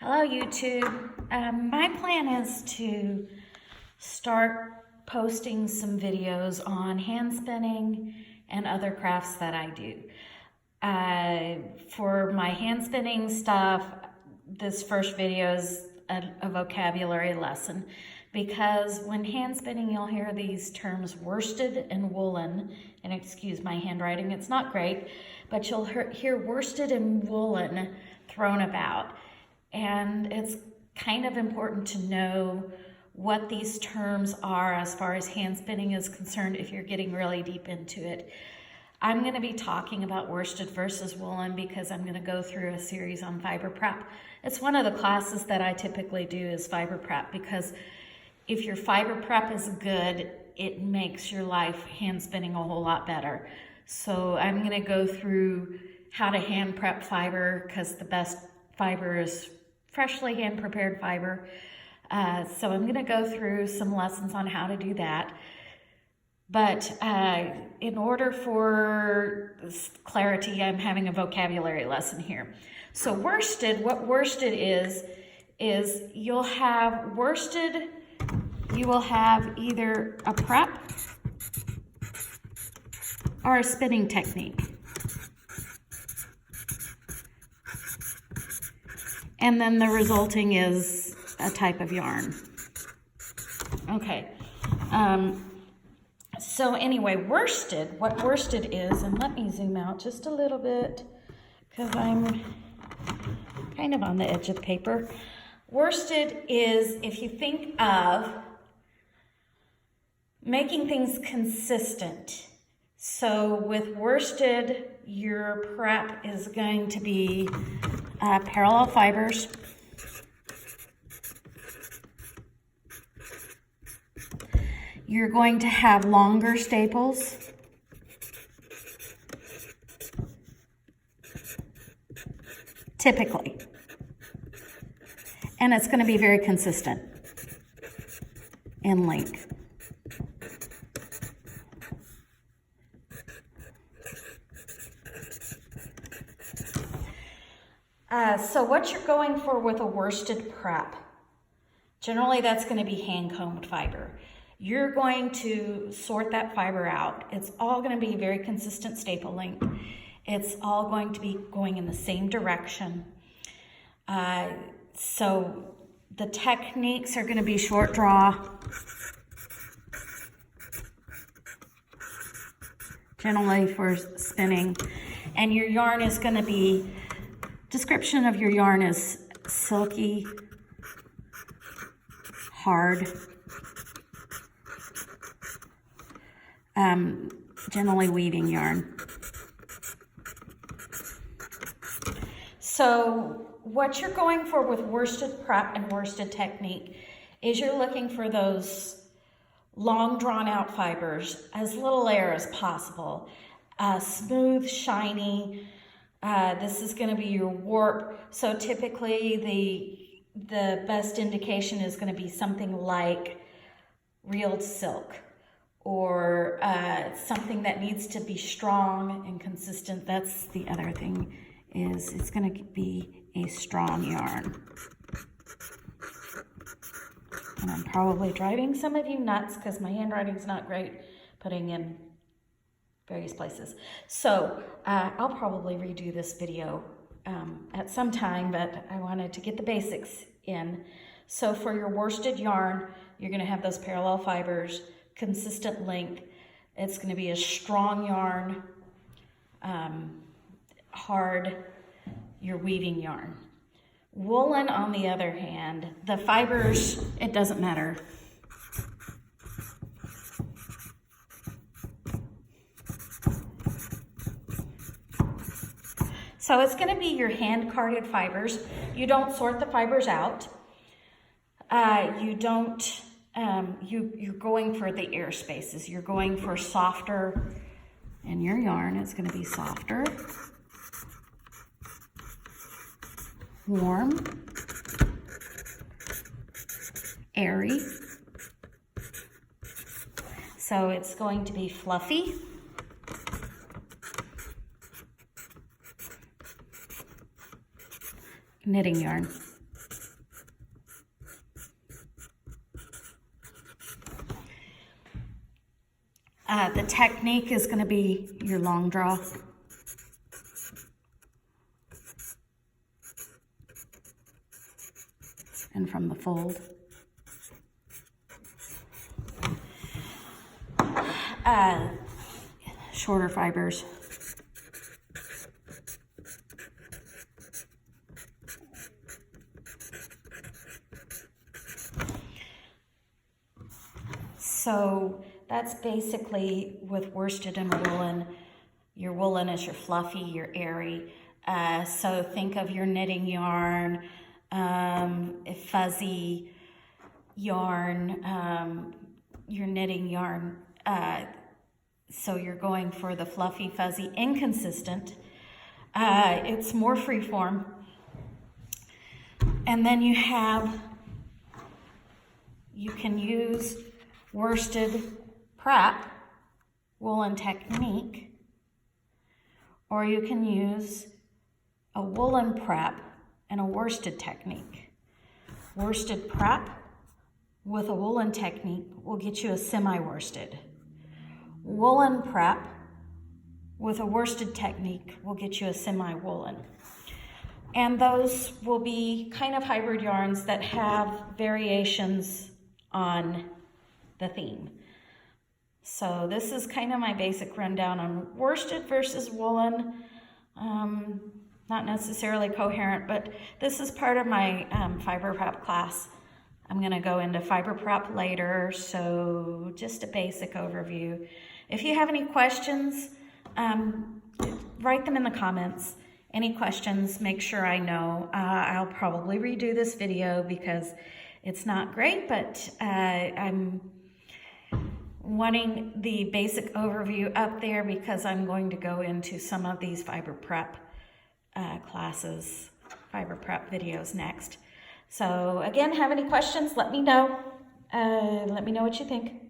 Hello YouTube. My plan is to start posting some videos on hand spinning and other crafts that I do. For my hand spinning stuff, this first video is a vocabulary lesson, because when hand spinning you'll hear these terms worsted and woolen, and excuse my handwriting, it's not great, but you'll hear worsted and woolen thrown about. And it's kind of important to know what these terms are as far as hand spinning is concerned if you're getting really deep into it. I'm going to be talking about worsted versus woolen because I'm going to go through a series on fiber prep. It's one of the classes that I typically do is fiber prep, because if your fiber prep is good, it makes your life hand spinning a whole lot better. So I'm going to go through how to hand prep fiber, because the best fiber is freshly hand prepared fiber. So I'm going to go through some lessons on how to do that. But in order for clarity, I'm having a vocabulary lesson here. So worsted, what worsted is you'll have worsted, you will have either a prep or a spinning technique. And then the resulting is a type of yarn. Okay. So anyway, worsted, what worsted is, and let me zoom out just a little bit because I'm kind of on the edge of the paper. Worsted is, if you think of making things consistent. So with worsted, your prep is going to be parallel fibers, you're going to have longer staples, typically, and it's going to be very consistent in length. So what you're going for with a worsted prep, generally that's going to be hand combed fiber. You're going to sort that fiber out. It's all going to be very consistent staple length. It's all going to be going in the same direction. So the techniques are going to be short draw, generally for spinning, and your yarn is going to be, description of your yarn is silky, hard, generally weaving yarn. So what you're going for with worsted prep and worsted technique is you're looking for those long drawn out fibers, as little layer as possible, smooth, shiny. This is going to be your warp. So typically the best indication is going to be something like reeled silk, or something that needs to be strong and consistent. That's the other thing, is it's going to be a strong yarn. And I'm probably driving some of you nuts because my handwriting's not great putting in various places. So I'll probably redo this video at some time, but I wanted to get the basics in. So for your worsted yarn, you're going to have those parallel fibers, consistent length. It's going to be a strong yarn, hard, your weaving yarn. Woolen, on the other hand, the fibers, it doesn't matter. So it's going to be your hand-carded fibers. You don't sort the fibers out. You don't, you're going for the air spaces. You're going for softer, in your yarn, it's going to be softer, warm, airy. So it's going to be fluffy, knitting yarn. The technique is going to be your long draw. And from the fold. Shorter fibers. So that's basically with worsted and woolen. Your woolen is your fluffy, your airy. So think of your knitting yarn, fuzzy yarn, your knitting yarn. So you're going for the fluffy, fuzzy, inconsistent. It's more freeform. And then you can use worsted prep, woolen technique, or you can use a woolen prep and a worsted technique. Worsted prep with a woolen technique will get you a semi-worsted. Woolen prep with a worsted technique will get you a semi-woolen. And those will be kind of hybrid yarns that have variations on the theme. So this is kind of my basic rundown on worsted versus woolen. Not necessarily coherent, but this is part of my fiber prep class. I'm going to go into fiber prep later, so just a basic overview. If you have any questions, write them in the comments. Any questions, make sure I know. I'll probably redo this video because it's not great, but I'm wanting the basic overview up there because I'm going to go into some of these fiber prep classes, fiber prep videos next. So again, have any questions, let me know. Let me know what you think.